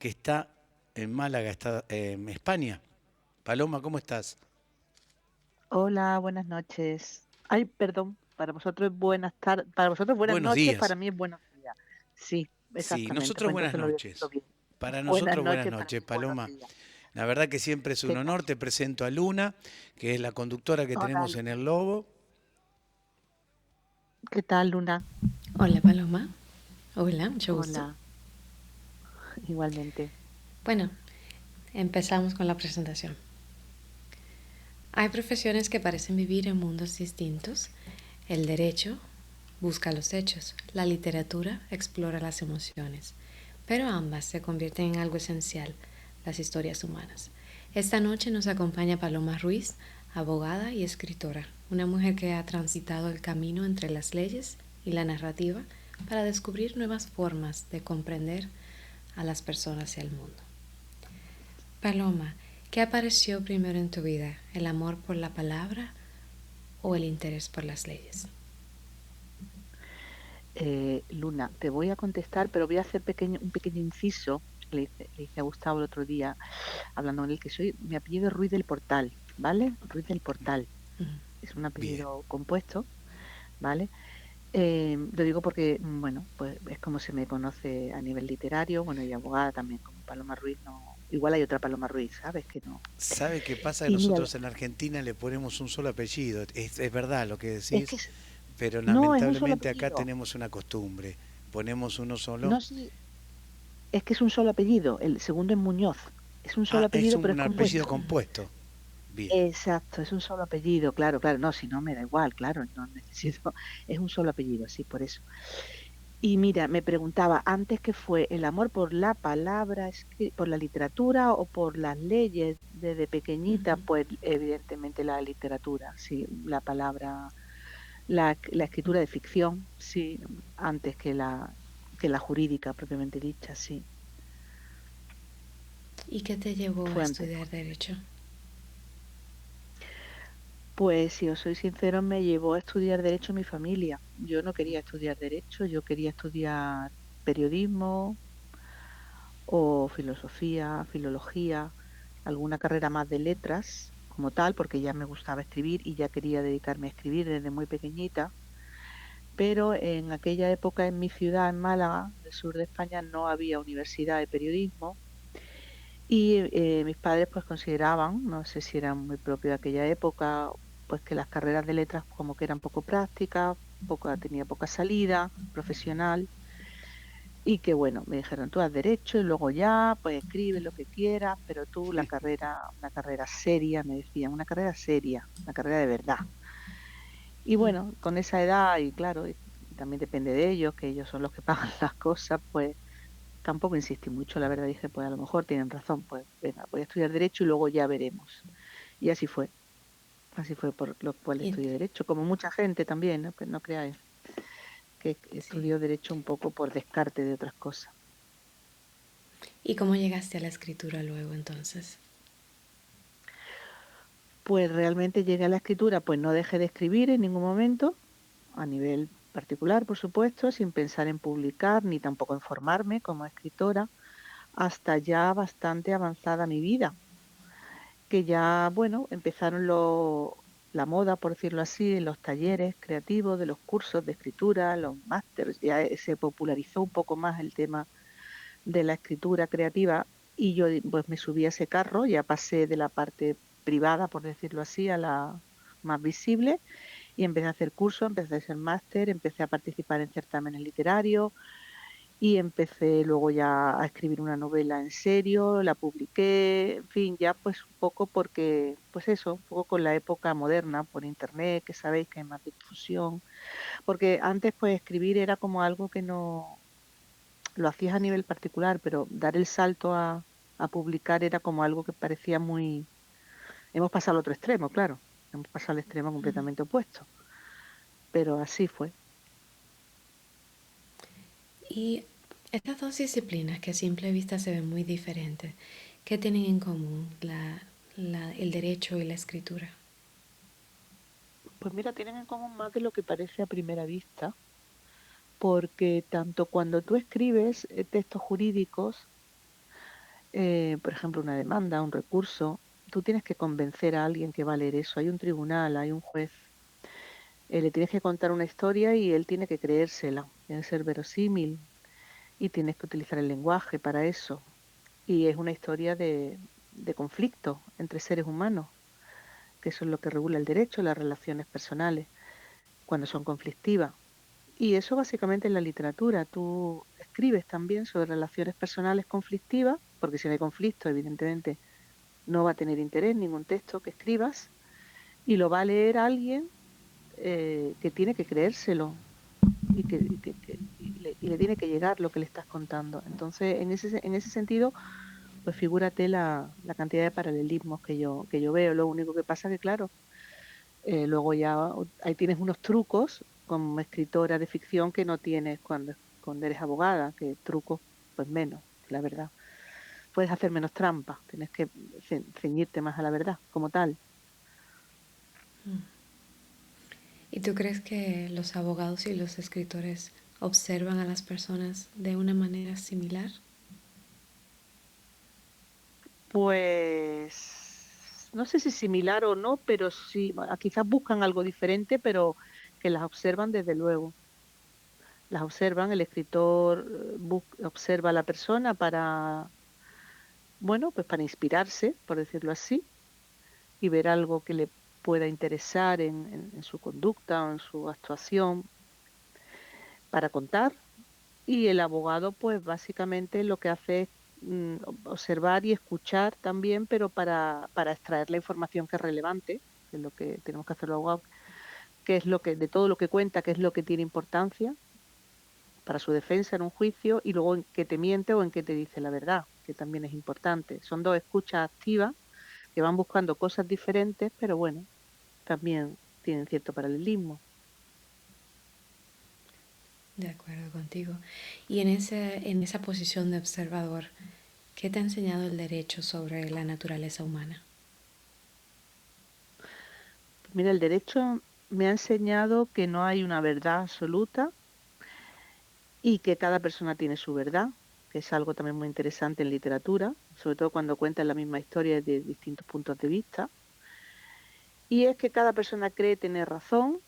que está en Málaga, está en España. Paloma, ¿cómo estás? Hola, buenas noches. Ay, perdón, para vosotros es buenas tardes, para vosotros buenas Buenos noches, para días. mí es buenos días. Sí, Sí, exactamente, nosotros pues buenas entonces lo había escrito noches. bien. Para Buenas nosotros buenas noches, para noches, mí buenos Paloma. días. La verdad que siempre es un ¿Qué tal? honor. Te presento a Luna, que es la conductora que Hola, tenemos en Luna. El Lobo. ¿Qué tal, Luna? Hola Paloma, hola, mucho gusto. Hola, igualmente. Bueno, empezamos con la presentación. Hay profesiones que parecen vivir en mundos distintos. El derecho busca los hechos, la literatura explora las emociones, pero ambas se convierten en algo esencial, las historias humanas. Esta noche nos acompaña Paloma Ruiz, abogada y escritora, una mujer que ha transitado el camino entre las leyes y la narrativa para descubrir nuevas formas de comprender a las personas y al mundo. Paloma, ¿qué apareció primero en tu vida? ¿El amor por la palabra o el interés por las leyes? Luna, te voy a contestar, pero voy a hacer un pequeño inciso. Le dije a Gustavo el otro día, hablando con él, que mi apellido es Ruiz del Portal, ¿vale? Ruiz del Portal. Es un Bien. apellido compuesto, ¿vale? Lo digo porque, bueno, pues es como se me conoce a nivel literario, bueno, y abogada también, como Paloma Ruiz, no, igual hay otra Paloma Ruiz, ¿sabes? Que no. ¿Sabe qué pasa? Que Y mira, nosotros en Argentina le ponemos un solo apellido. Es verdad lo que es decís, que pero no, es un solo lamentablemente acá apellido. tenemos una costumbre. Ponemos uno solo. No, sí, es que es un solo apellido. El segundo es Muñoz. Es un solo Ah, es apellido, pero es un apellido compuesto. compuesto. Bien. Exacto, es un solo apellido, claro, claro. No, si no me da igual, claro, no necesito. Es un solo apellido, sí, por eso. Y mira, me preguntaba antes qué fue el amor por la palabra, por la literatura o por las leyes desde pequeñita, pues evidentemente la literatura, sí, la palabra, la escritura de ficción, sí, antes que la jurídica propiamente dicha, sí, ¿Y qué te llevó a fue antes. estudiar derecho? Pues si os soy sincero, me llevó a estudiar derecho mi familia. Yo no quería estudiar derecho, yo quería estudiar periodismo o filosofía, filología, alguna carrera más de letras como tal, porque ya me gustaba escribir y ya quería dedicarme a escribir desde muy pequeñita. Pero en aquella época en mi ciudad, en Málaga, del sur de España, no había universidad de periodismo y mis padres pues consideraban, no sé si era muy propio de aquella época, pues que las carreras de letras como que eran poco prácticas, tenía poca salida profesional y que bueno, me dijeron, tú haz derecho y luego ya, pues escribe lo que quieras, pero tú una carrera seria, me decían, una carrera seria, una carrera de verdad. Y bueno, con esa edad y claro, y también depende de ellos, que ellos son los que pagan las cosas, pues tampoco insistí mucho, la verdad dije, pues a lo mejor tienen razón, pues venga, voy a estudiar derecho y luego ya veremos. Y así fue por lo cual Y, estudié derecho, como mucha gente también, ¿no? Pues no creáis que sí. estudió derecho un poco por descarte de otras cosas. ¿Y cómo llegaste a la escritura luego entonces? Pues realmente llegué a la escritura, pues no dejé de escribir en ningún momento, a nivel particular, por supuesto, sin pensar en publicar ni tampoco en formarme como escritora, hasta ya bastante avanzada mi vida, que ya, bueno, empezaron la moda, por decirlo así, en los talleres creativos, de los cursos de escritura, los másteres, ya se popularizó un poco más el tema de la escritura creativa y yo pues me subí a ese carro, ya pasé de la parte privada, por decirlo así, a la más visible y empecé a hacer cursos, empecé a hacer máster, empecé a participar en certámenes literarios y empecé luego ya a escribir una novela en serio, la publiqué, en fin, ya pues un poco porque, pues eso, un poco con la época moderna, por internet, que sabéis que hay más difusión, porque antes pues escribir era como algo que no lo hacías a nivel particular, pero dar el salto a publicar era como algo que parecía muy... Hemos pasado al otro extremo, claro, hemos pasado al extremo completamente opuesto, pero así fue. Y estas dos disciplinas que a simple vista se ven muy diferentes, ¿qué tienen en común el derecho y la escritura? Pues mira, tienen en común más de lo que parece a primera vista, porque tanto cuando tú escribes textos jurídicos, por ejemplo, una demanda, un recurso, tú tienes que convencer a alguien que va a leer eso. Hay un tribunal, hay un juez. Le tienes que contar una historia y él tiene que creérsela. Tiene que ser verosímil y tienes que utilizar el lenguaje para eso. Y es una historia de conflicto entre seres humanos, que eso es lo que regula el derecho, las relaciones personales, cuando son conflictivas. Y eso básicamente es la literatura. Tú escribes también sobre relaciones personales conflictivas, porque si no hay conflicto, evidentemente no va a tener interés ningún texto que escribas, y lo va a leer alguien que tiene que creérselo y le tiene que llegar lo que le estás contando. Entonces, en ese sentido, pues figúrate la cantidad de paralelismos que yo veo. Lo único que pasa que, claro, luego ya ahí tienes unos trucos como escritora de ficción que no tienes cuando eres abogada, que trucos, pues menos, la verdad. Puedes hacer menos trampa, tienes que ceñirte más a la verdad como tal. ¿Y tú crees que los abogados y los escritores observan a las personas de una manera similar? Pues no sé si similar o no, pero sí, quizás buscan algo diferente, pero que las observan desde luego. Las observan, el escritor observa a la persona para, bueno, pues para inspirarse, por decirlo así, y ver algo que le pueda interesar en su conducta o en su actuación para contar. Y el abogado, pues básicamente lo que hace es observar y escuchar también, pero para extraer la información que es relevante, que es lo que tenemos que hacer los abogados, que es lo que, de todo lo que cuenta, qué es lo que tiene importancia para su defensa en un juicio, y luego en qué te miente o en qué te dice la verdad, que también es importante. Son dos escuchas activas que van buscando cosas diferentes, pero bueno, también tienen cierto paralelismo. De acuerdo contigo. Y en esa posición de observador, ¿qué te ha enseñado el derecho sobre la naturaleza humana? Mira, el derecho me ha enseñado que no hay una verdad absoluta y que cada persona tiene su verdad, que es algo también muy interesante en literatura, sobre todo cuando cuentan la misma historia desde distintos puntos de vista. Y es que cada persona cree tener razón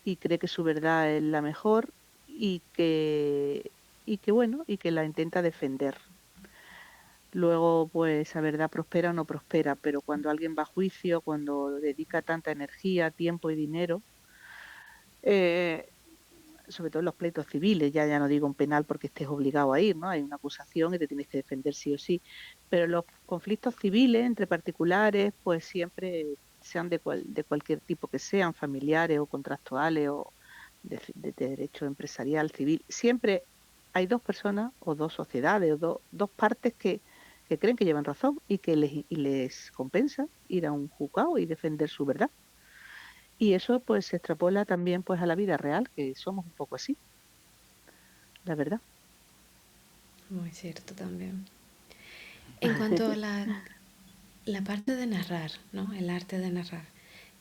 y cree que su verdad es la mejor y que bueno, y que la intenta defender. Luego, pues esa verdad prospera o no prospera, pero cuando alguien va a juicio, cuando dedica tanta energía, tiempo y dinero, eh, sobre todo en los pleitos civiles, ya no digo en penal porque estés obligado a ir, ¿no? Hay una acusación y te tienes que defender sí o sí, pero los conflictos civiles entre particulares, pues siempre sean de cualquier tipo que sean, familiares o contractuales o de derecho empresarial, civil, siempre hay dos personas o dos sociedades o dos partes que creen que llevan razón y que y les compensa ir a un juzgado y defender su verdad. Y eso pues se extrapola también pues a la vida real, que somos un poco así, la verdad. Muy cierto también. En cuanto a la parte de narrar, ¿no? El arte de narrar,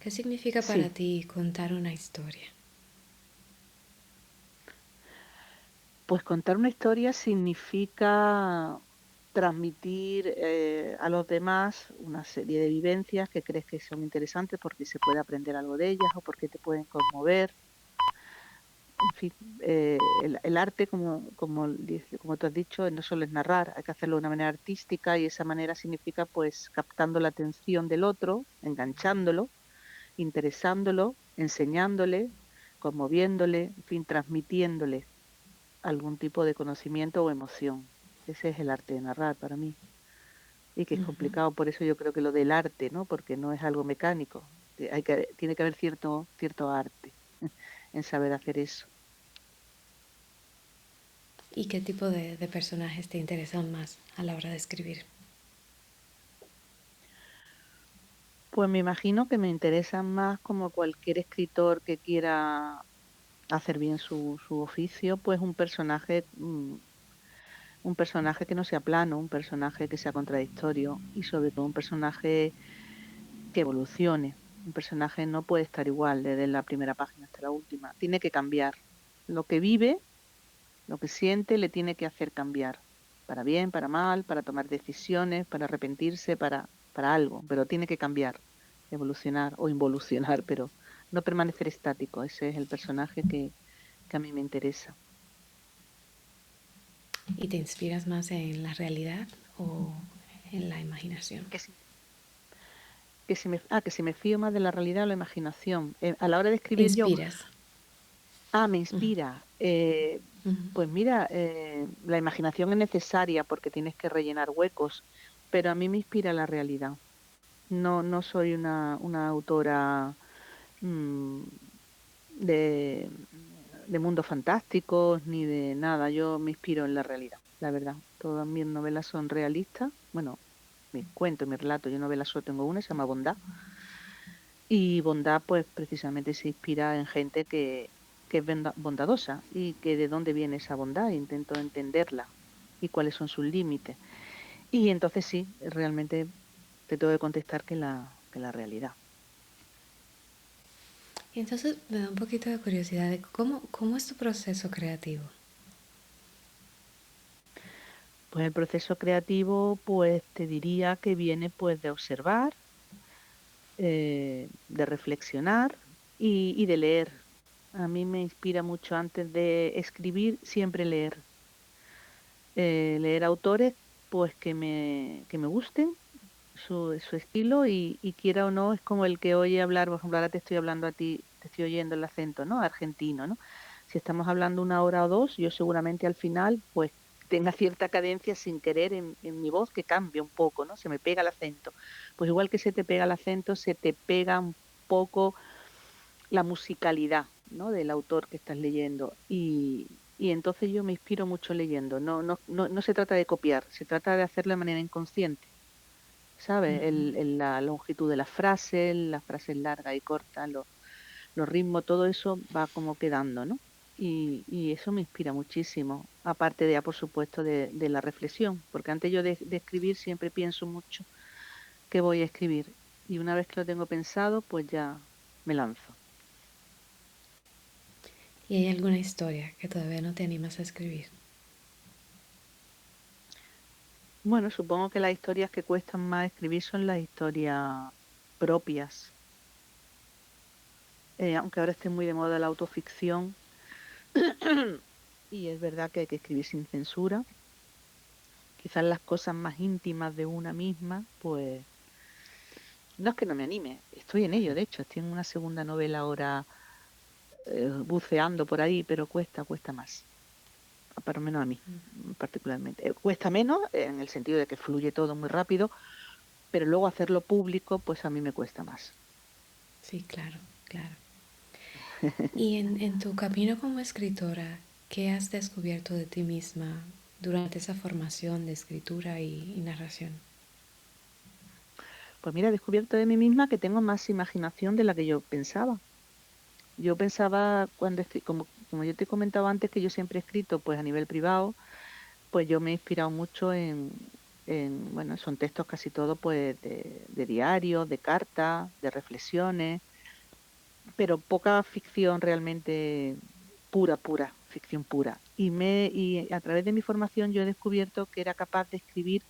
¿qué significa para Sí, ti contar una historia? pues contar una historia significa transmitir a los demás una serie de vivencias que crees que son interesantes porque se puede aprender algo de ellas o porque te pueden conmover. En fin, el arte, como tú has dicho, no solo es narrar, hay que hacerlo de una manera artística y esa manera significa pues captando la atención del otro, enganchándolo, interesándolo, enseñándole, conmoviéndole, en fin, transmitiéndole algún tipo de conocimiento o emoción. Ese es el arte de narrar para mí. Y que es complicado, por eso yo creo que lo del arte, ¿no? Porque no es algo mecánico. Tiene que haber cierto arte en saber hacer eso. ¿Y qué tipo de personajes te interesan más a la hora de escribir? Pues me imagino que me interesan más como cualquier escritor que quiera hacer bien su oficio, pues un personaje que no sea plano, un personaje que sea contradictorio y sobre todo un personaje que evolucione. Un personaje no puede estar igual desde la primera página hasta la última. Tiene que cambiar. Lo que vive, lo que siente, le tiene que hacer cambiar. para bien, para mal, para tomar decisiones, para arrepentirse, para algo, pero tiene que cambiar, evolucionar o involucionar, pero no permanecer estático. Ese es el personaje que a mí me interesa. ¿Y te inspiras más en la realidad o en la imaginación? Que si, que si me fío más de la realidad o la imaginación. A la hora de ¿Te escribir yo, inspiras? me Ujú, inspira. ujú. Pues mira, la imaginación es necesaria porque tienes que rellenar huecos, pero a mí me inspira la realidad. No soy una autora mm, de, de mundos fantásticos ni de nada. Yo me inspiro en la realidad, la verdad. Todas mis novelas son realistas. Bueno, mis cuentos, mis relatos, yo novelas solo tengo una, se llama Bondad. Y Bondad, pues precisamente se inspira en gente que es bondadosa y que de dónde viene esa bondad. Intento entenderla y cuáles son sus límites. Y entonces sí, realmente te tengo que contestar que la realidad. Y entonces me da un poquito de curiosidad de cómo es tu proceso creativo. Pues el proceso creativo, pues te diría que viene pues de observar, de reflexionar y de leer. A mí me inspira mucho antes de escribir, siempre leer. Leer autores pues que me gusten, su estilo y quiera o no, es como el que oye hablar, por ejemplo, ahora te estoy hablando a ti, te estoy oyendo el acento, ¿no? Argentino, ¿no? Si estamos hablando una hora o dos, yo seguramente al final, pues tenga cierta cadencia sin querer en mi voz que cambie un poco, ¿no? Se me pega el acento. Pues igual que se te pega el acento, se te pega un poco la musicalidad, ¿no? Del autor que estás leyendo. Y entonces yo me inspiro mucho leyendo. No se trata de copiar, se trata de hacerlo de manera inconsciente. ¿Sabes? La longitud de las frases largas y cortas, los ritmos, todo eso va como quedando, ¿no? Y eso me inspira muchísimo, aparte de, ya, por supuesto, de la reflexión, porque antes yo de escribir siempre pienso mucho qué voy a escribir y una vez que lo tengo pensado, pues ya me lanzo. ¿Y hay alguna historia que todavía no te animas a escribir? Bueno, supongo que las historias que cuestan más escribir son las historias propias, aunque ahora esté muy de moda la autoficción. Y es verdad que hay que escribir sin censura. Quizás las cosas más íntimas de una misma, pues no es que no me anime, estoy en ello, de hecho, estoy en una segunda novela ahora buceando por ahí, pero cuesta más, por lo menos a mí particularmente. Cuesta menos en el sentido de que fluye todo muy rápido, pero luego hacerlo público, pues a mí me cuesta más. Sí, claro, claro. Y en tu camino como escritora, ¿qué has descubierto de ti misma durante esa formación de escritura y narración? Pues mira, he descubierto de mí misma que tengo más imaginación de la que yo pensaba. Yo pensaba como yo te comentaba antes que yo siempre he escrito pues a nivel privado, pues yo me he inspirado mucho bueno, son textos casi todos pues de diarios, de cartas, de reflexiones, pero poca ficción realmente pura, ficción pura. Y a través de mi formación yo he descubierto que era capaz de escribir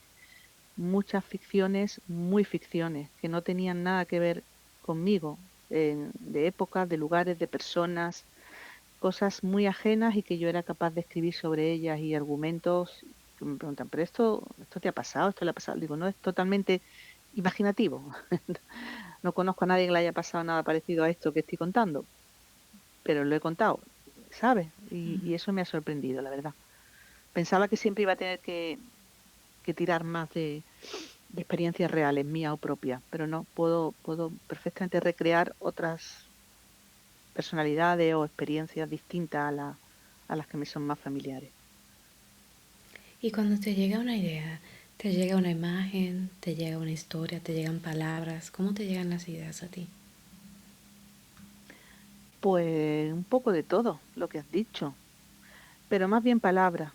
muchas ficciones, muy ficciones, que no tenían nada que ver conmigo, de épocas, de lugares, de personas, cosas muy ajenas y que yo era capaz de escribir sobre ellas y argumentos que me preguntan, pero esto te ha pasado, esto le ha pasado. Digo, no, es totalmente imaginativo. No conozco a nadie que le haya pasado nada parecido a esto que estoy contando, pero lo he contado, ¿sabes? Y eso me ha sorprendido, la verdad. Pensaba que siempre iba a tener que tirar más de experiencias reales, mías o propias, pero no, puedo perfectamente recrear otras personalidades o experiencias distintas a las que me son más familiares. Y cuando te llega una idea, te llega una imagen, te llega una historia, te llegan palabras, ¿cómo te llegan las ideas a ti? Pues un poco de todo lo que has dicho, pero más bien palabras,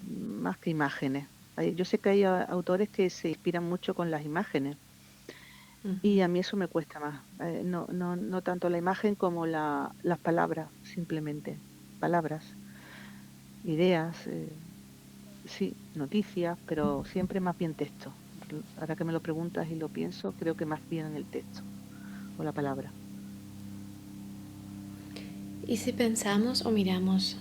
más que imágenes. Yo sé que hay autores que se inspiran mucho con las imágenes y a mí eso me cuesta más. No tanto la imagen como las palabras, simplemente. Palabras, ideas, sí, noticias, pero siempre más bien texto. Ahora que me lo preguntas y lo pienso, creo que más bien en el texto o la palabra. Y si pensamos o miramos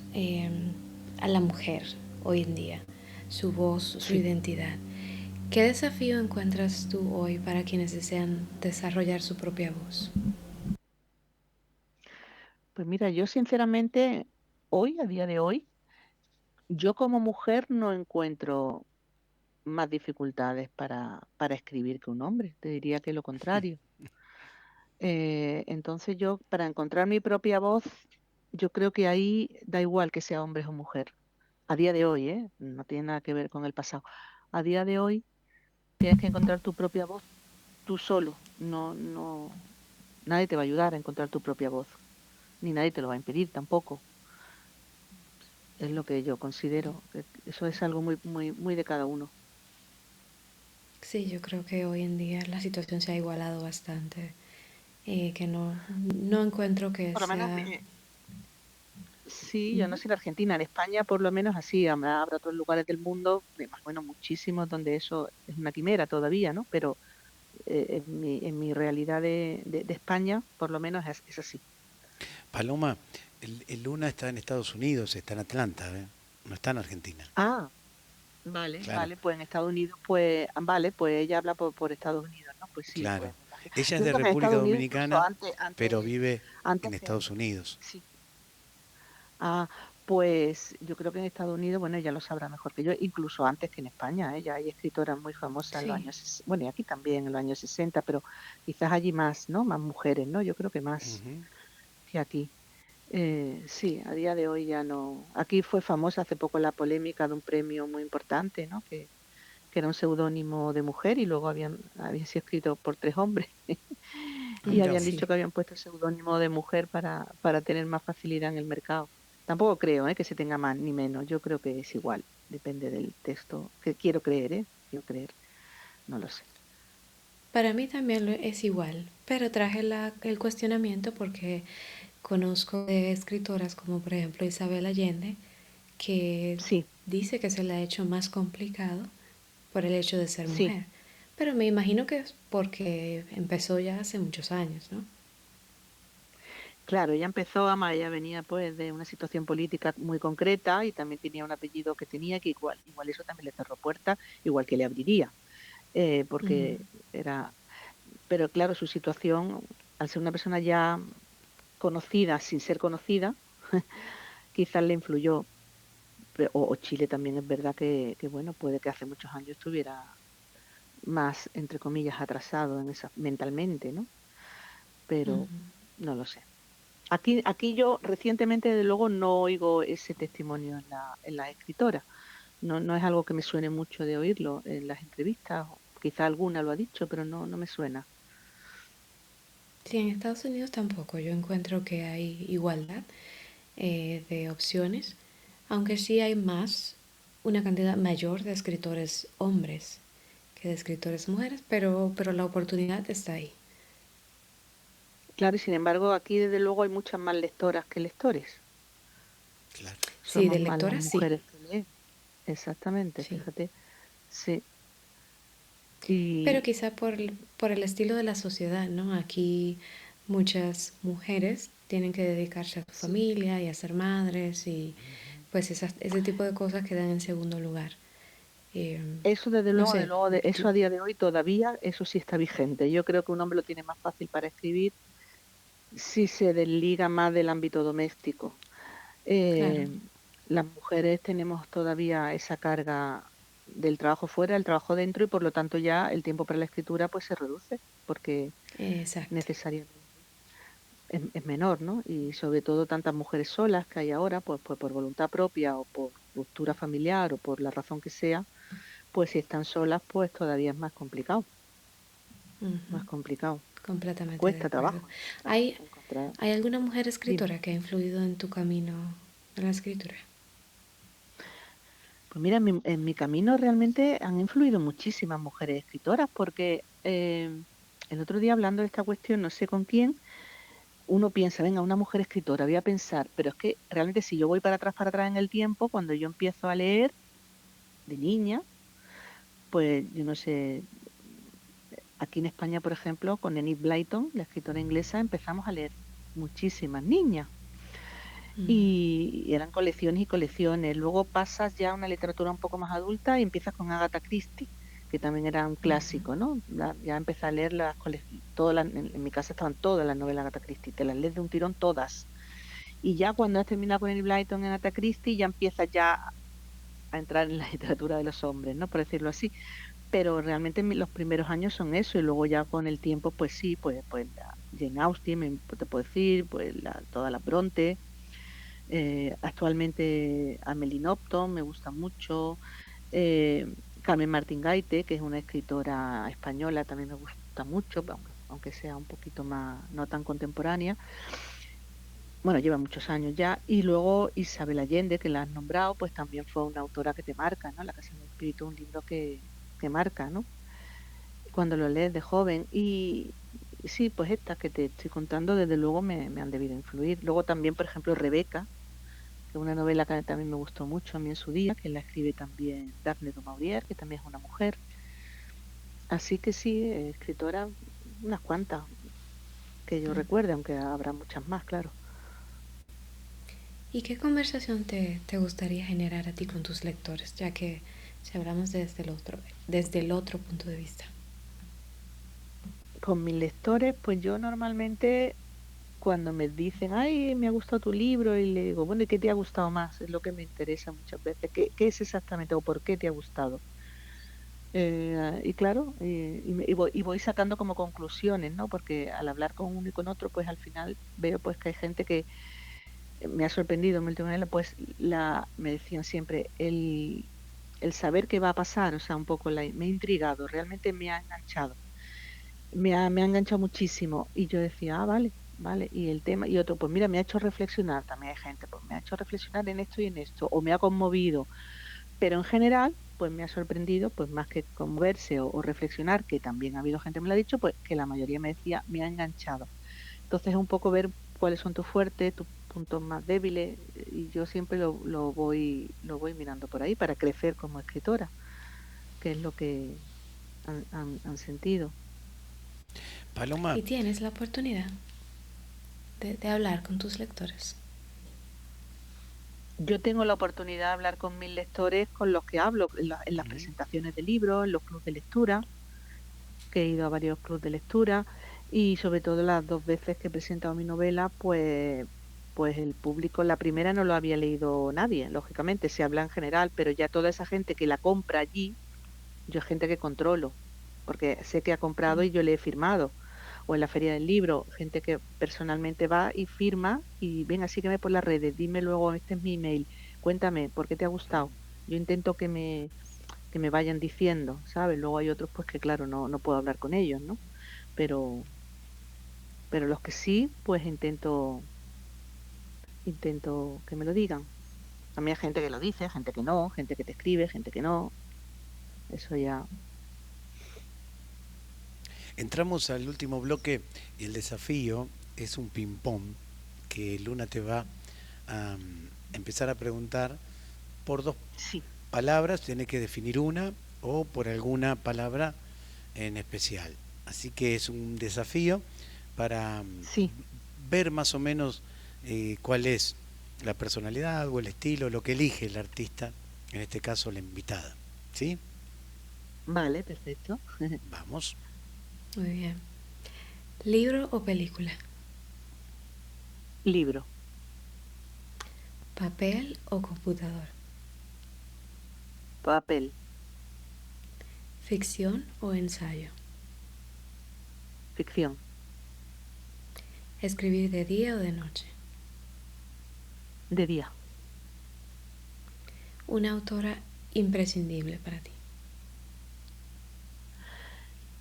a la mujer hoy en día, su voz, su Sí. identidad, ¿qué desafío encuentras tú hoy para quienes desean desarrollar su propia voz? Pues mira, yo sinceramente, hoy, a día de hoy, yo como mujer no encuentro más dificultades para escribir que un hombre. Te diría que lo contrario. Entonces yo, para encontrar mi propia voz, yo creo que ahí da igual que sea hombre o mujer. A día de hoy, ¿eh? No tiene nada que ver con el pasado. A día de hoy tienes que encontrar tu propia voz tú solo. Nadie te va a ayudar a encontrar tu propia voz, ni nadie te lo va a impedir tampoco. Es lo que yo considero. Que eso es algo muy, muy, muy de cada uno. Sí, yo creo que hoy en día la situación se ha igualado bastante, que no encuentro que Por lo menos sea... sí, yo no Ujú. sé en Argentina, en España por lo menos así, habrá otros lugares del mundo, más bueno, muchísimos donde eso es una quimera todavía, ¿no? Pero en mi realidad de España, por lo menos es así. Paloma, el Luna está en Estados Unidos, está en Atlanta, ¿eh? No está en Argentina. Ah, vale, Claro, vale, pues en Estados Unidos, pues, vale, pues ella habla por Estados Unidos, ¿no? Pues sí, pues claro. me imagino. Ella es Yo de creo que en República Estados Unidos incluso Dominicana, pero vive antes en que, Estados Unidos. sí. Ah, pues yo creo que en Estados Unidos, bueno, ella lo sabrá mejor que yo, incluso antes que en España, ¿eh? Ya hay escritoras muy famosas en los Sí, años, bueno, y aquí también en los años 60, pero quizás allí más, ¿no? Más mujeres, ¿no? Yo creo que más Ujú. que aquí. Sí, a día de hoy ya no. Aquí fue famosa hace poco la polémica de un premio muy importante, ¿no? Que era un seudónimo de mujer y luego había sido escrito por tres hombres Ah, y mira habían vos. dicho sí. que habían puesto el seudónimo de mujer para tener más facilidad en el mercado. Tampoco creo, que se tenga más ni menos. Yo creo que es igual. Depende del texto. Que quiero creer, ¿eh? Quiero creer. No lo sé. Para mí también es igual, pero traje el cuestionamiento porque conozco de escritoras como por ejemplo Isabel Allende, que Sí, dice que se le ha hecho más complicado por el hecho de ser sí. mujer. Pero me imagino que es porque empezó ya hace muchos años, ¿no? Claro, ella empezó, ella venía pues de una situación política muy concreta y también tenía un apellido que tenía que igual eso también le cerró puertas, igual que le abriría, Ujú. porque era, pero claro, su situación, al ser una persona ya conocida sin ser conocida, quizás le influyó. O Chile también es verdad que, bueno, puede que hace muchos años estuviera más, entre comillas, atrasado mentalmente, ¿no? Pero Ujú. no lo sé. Aquí yo recientemente, desde luego, no oigo ese testimonio en la escritora. No es algo que me suene mucho de oírlo en las entrevistas. O quizá alguna lo ha dicho, pero no me suena. Sí, en Estados Unidos tampoco. Yo encuentro que hay igualdad de opciones, aunque sí hay más, una cantidad mayor de escritores hombres que de escritores mujeres, pero la oportunidad está ahí. Claro, y sin embargo, aquí desde luego hay muchas más lectoras que lectores. Claro. Sí, Somos de más las lectoras sí, mujeres que leen. Exactamente, sí. fíjate. Sí. Pero Y quizá por el estilo de la sociedad, ¿no? Aquí muchas mujeres tienen que dedicarse a su sí. familia y a ser madres y pues ese tipo de cosas quedan en segundo lugar. Eh, Eso desde no luego, sé, eso a día de hoy todavía, eso sí está vigente. Yo creo que un hombre lo tiene más fácil para escribir si se desliga más del ámbito doméstico. claro, Eh, las mujeres tenemos todavía esa carga del trabajo fuera, el trabajo dentro y por lo tanto ya el tiempo para la escritura pues se reduce porque exacto. necesariamente es menor, ¿no? Y sobre todo tantas mujeres solas que hay ahora, pues por voluntad propia o por ruptura familiar o por la razón que sea, pues si están solas pues todavía es más complicado, Ujú. más complicado. Completamente de Cuesta acuerdo. trabajo ¿Hay, encontrar. ¿Hay alguna mujer Dime. escritora que ha influido en tu camino en la escritura? Pues mira, en mi camino realmente han influido muchísimas mujeres escritoras porque el otro día hablando de esta cuestión, no sé con quién, uno piensa, venga, una mujer escritora, voy a pensar, pero es que realmente si yo voy para atrás en el tiempo, cuando yo empiezo a leer, de niña, pues yo no sé, aquí en España, por ejemplo, con Enid Blyton, la escritora inglesa, empezamos a leer muchísimas niñas. Mm, Y eran colecciones y colecciones. Luego pasas ya a una literatura un poco más adulta y empiezas con Agatha Christie, que también era un ujú. clásico, ¿no? Ya empecé a leer todas en mi casa estaban todas las novelas de Agatha Christie, te las lees de un tirón todas. Y ya cuando has terminado con el Blyton en Agatha Christie, ya empiezas ya a entrar en la literatura de los hombres, ¿no? Por decirlo así. Pero realmente los primeros años son eso, y luego ya con el tiempo, pues sí, pues la Jane Austen, te puedo decir, pues todas las Bronte. Actualmente Amelie Nothomb me gusta mucho. eh, Carmen Martín Gaite, que es una escritora española, también me gusta mucho, aunque sea un poquito más, no tan contemporánea. Bueno, lleva muchos años ya. Y luego Isabel Allende, que la has nombrado, pues también fue una autora que te marca, ¿no? La Casa del Espíritu, un libro que marca, ¿no? Cuando lo lees de joven. Y sí, pues estas que te estoy contando, desde luego me han debido influir. Luego también, por ejemplo, Rebeca, que es una novela que también me gustó mucho a mí en su día, que la escribe también Daphne du Maurier, que también es una mujer. Así que sí, escritora, unas cuantas que yo recuerde, aunque habrá muchas más, claro. ¿Y qué conversación te gustaría generar a ti con tus lectores, ya que si hablamos desde el otro punto de vista? Con mis lectores, pues yo normalmente cuando me dicen, ay, me ha gustado tu libro, y le digo, bueno, ¿y qué te ha gustado más? Es lo que me interesa muchas veces. ¿Qué es exactamente o por qué te ha gustado? Y claro, y voy sacando como conclusiones, ¿no? Porque al hablar con uno y con otro, pues al final veo pues que hay gente que me ha sorprendido, mi última novela, pues me decían siempre, el saber qué va a pasar, o sea, un poco me ha intrigado, realmente me ha enganchado, me ha enganchado muchísimo. Y yo decía, vale, vale, y el tema, y otro, pues mira, me ha hecho reflexionar, también hay gente, pues me ha hecho reflexionar en esto y en esto, o me ha conmovido, pero en general, pues me ha sorprendido, pues más que conmoverse o reflexionar, que también ha habido gente que me lo ha dicho, pues que la mayoría me decía, me ha enganchado. Entonces es un poco ver cuáles son tus fuertes, tus puntos más débiles, y yo siempre lo voy mirando por ahí para crecer como escritora, que es lo que han sentido. Paloma, Y tienes la oportunidad de hablar con tus lectores. Yo tengo la oportunidad de hablar con mis lectores con los que hablo en las ujú, presentaciones de libros, en los clubes de lectura, que he ido a varios clubes de lectura, y sobre todo las dos veces que he presentado mi novela, pues el público, la primera no lo había leído nadie, lógicamente, se habla en general, pero ya toda esa gente que la compra allí, yo es gente que controlo, porque sé que ha comprado y yo le he firmado. O en la feria del libro, gente que personalmente va y firma y venga, sígueme por las redes, dime luego, este es mi email, cuéntame, ¿por qué te ha gustado? Yo intento que me vayan diciendo, ¿sabes? Luego hay otros pues que claro, no puedo hablar con ellos, ¿no? Pero, pero los que sí, pues intento que me lo digan. También hay gente que lo dice, gente que no, gente que te escribe, gente que no. Eso ya. entramos al último bloque y el desafío es un ping-pong que Luna te va a empezar a preguntar por dos Sí, palabras, tiene que definir una o por alguna palabra en especial. Así que es un desafío para sí, ver más o menos cuál es la personalidad o el estilo, lo que elige el artista, en este caso la invitada. ¿Sí? vale, perfecto. Muy Vamos. bien. ¿Libro o película? Libro, ¿Papel o computador? papel, ¿Ficción o ensayo? ficción, ¿Escribir de día o de noche? de día. Una autora imprescindible para ti.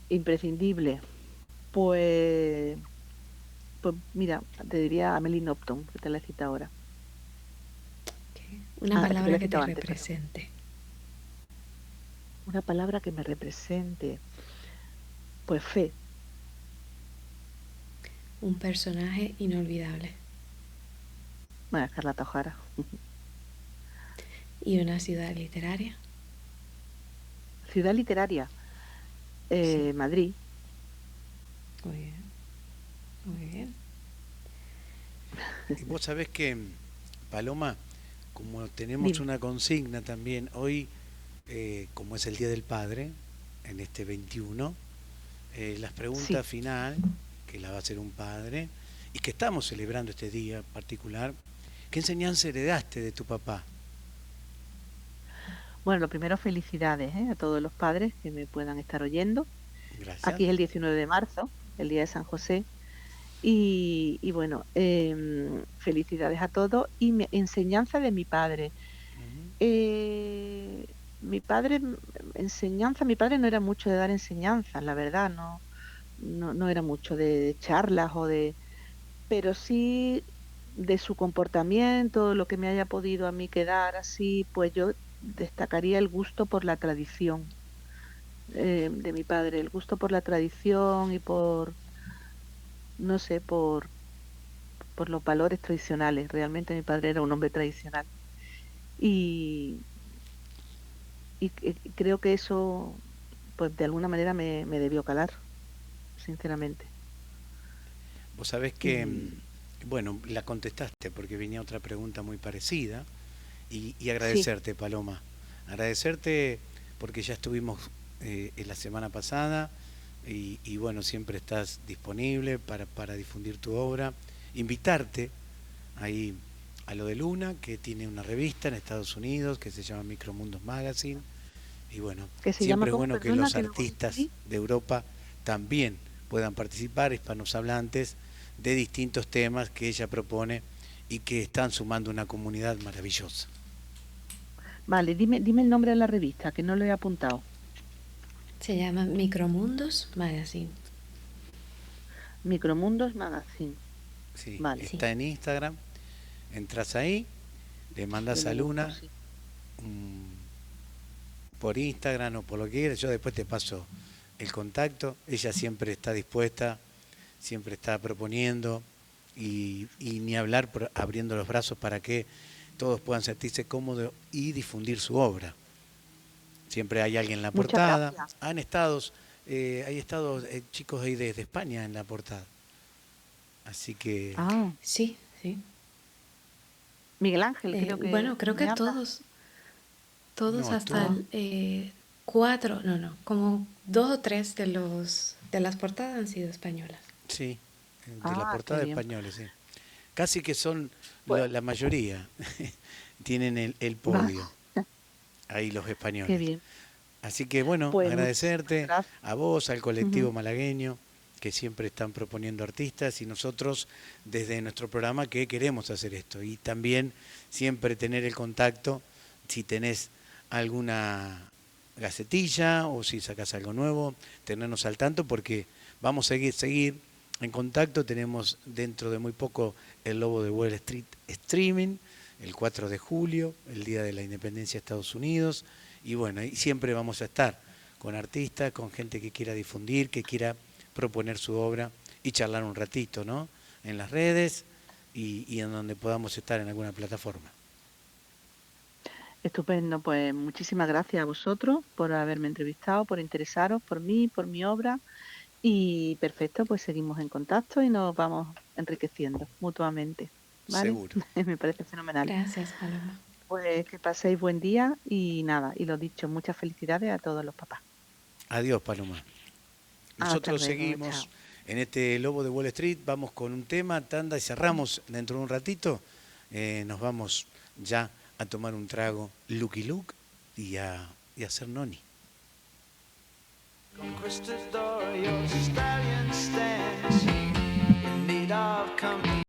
Imprescindible. Pues, pues mira, te diría Amelie Nothomb, que te la he citado ahora. ¿Ok? Una Ah, que te la palabra he que te citado antes, perdón. represente. Una palabra que me represente. Pues fe. Un personaje inolvidable. Bueno, Carlota O'Hara. Y una ciudad literaria. ciudad literaria, Sí, Madrid. muy bien, muy bien. Y vos sabés que, Paloma, como tenemos Dime. una consigna también, hoy, como es el Día del Padre, en este 21, las Sí. preguntas final, que la va a hacer un padre, y que estamos celebrando este día particular, ¿qué enseñanza heredaste de tu papá? Bueno, lo primero, felicidades, a todos los padres que me puedan estar oyendo. Gracias. Aquí es el 19 de marzo, el día de San José. Y bueno, felicidades a todos. Y enseñanza de mi padre. Ujú. Eh, mi padre, enseñanza, mi padre no era mucho de dar enseñanzas, la verdad, no era mucho de charlas pero sí de su comportamiento, lo que me haya podido a mí quedar así, pues yo destacaría el gusto por la tradición, de mi padre, el gusto por la tradición y no sé, por los valores tradicionales. Realmente mi padre era un hombre tradicional. Y, creo que eso, pues de alguna manera me debió calar, sinceramente. Vos sabés que, Y bueno, la contestaste porque venía otra pregunta muy parecida y sí, agradecerte, Paloma. Agradecerte porque ya estuvimos en la semana pasada y bueno, siempre estás disponible para difundir tu obra. Invitarte ahí a lo de Luna, que tiene una revista en Estados Unidos que se llama Micromundos Magazine. Y bueno, que se llama siempre es como, bueno que perdona, los que no artistas coincidí. de Europa también puedan participar, hispanohablantes, de distintos temas que ella propone y que están sumando una comunidad maravillosa. Vale, dime el nombre de la revista, que no lo he apuntado. Se llama Micromundos Magazine. Micromundos Magazine. Sí, Vale, Sí, está en Instagram, entras ahí, le yo mandas a lo busco, Luna sí. por Instagram o por lo que quieras, yo después te paso el contacto, ella siempre está dispuesta, siempre está proponiendo y ni hablar abriendo los brazos para que todos puedan sentirse cómodos y difundir su obra. Siempre hay alguien en la Muchas portada. gracias. Hay estado chicos ahí desde España en la portada. Así que, Ah, sí, sí. Miguel Ángel, creo que Bueno, creo que me habla. todos no, hasta Ah, el, cuatro, no, como dos o tres de las portadas han sido españolas. sí, de la qué portada bien. española, sí. Casi que son Pues, la mayoría, tienen el va, podio, ahí los qué españoles. bien. Así que bueno, Pues muchísimas agradecerte gracias. a vos, al colectivo Ujú. malagueño, que siempre están proponiendo artistas y nosotros desde nuestro programa que queremos hacer esto. Y también siempre tener el contacto, si tenés alguna gacetilla o si sacás algo nuevo, tenernos al tanto porque vamos a seguir en contacto. Tenemos dentro de muy poco el Lobo de Wall Street Streaming, el 4 de julio, el Día de la Independencia de Estados Unidos. Y bueno, y siempre vamos a estar con artistas, con gente que quiera difundir, que quiera proponer su obra y charlar un ratito, ¿no? En las redes y en donde podamos estar en alguna plataforma. Estupendo, pues muchísimas gracias a vosotros por haberme entrevistado, por interesaros por mí, por mi obra. Y perfecto, pues seguimos en contacto y nos vamos enriqueciendo mutuamente. ¿Vale? Seguro. Me parece fenomenal. Gracias, Paloma. Pues que paséis buen día y nada, y lo dicho, muchas felicidades a todos los papás. Adiós, Paloma. Hasta Nosotros luego, seguimos chao. en este Lobo de Wall Street, vamos con un tema, tanda y cerramos dentro de un ratito. Nos vamos ya a tomar un trago Lucky Luke y a hacer noni. Conquistador, your style.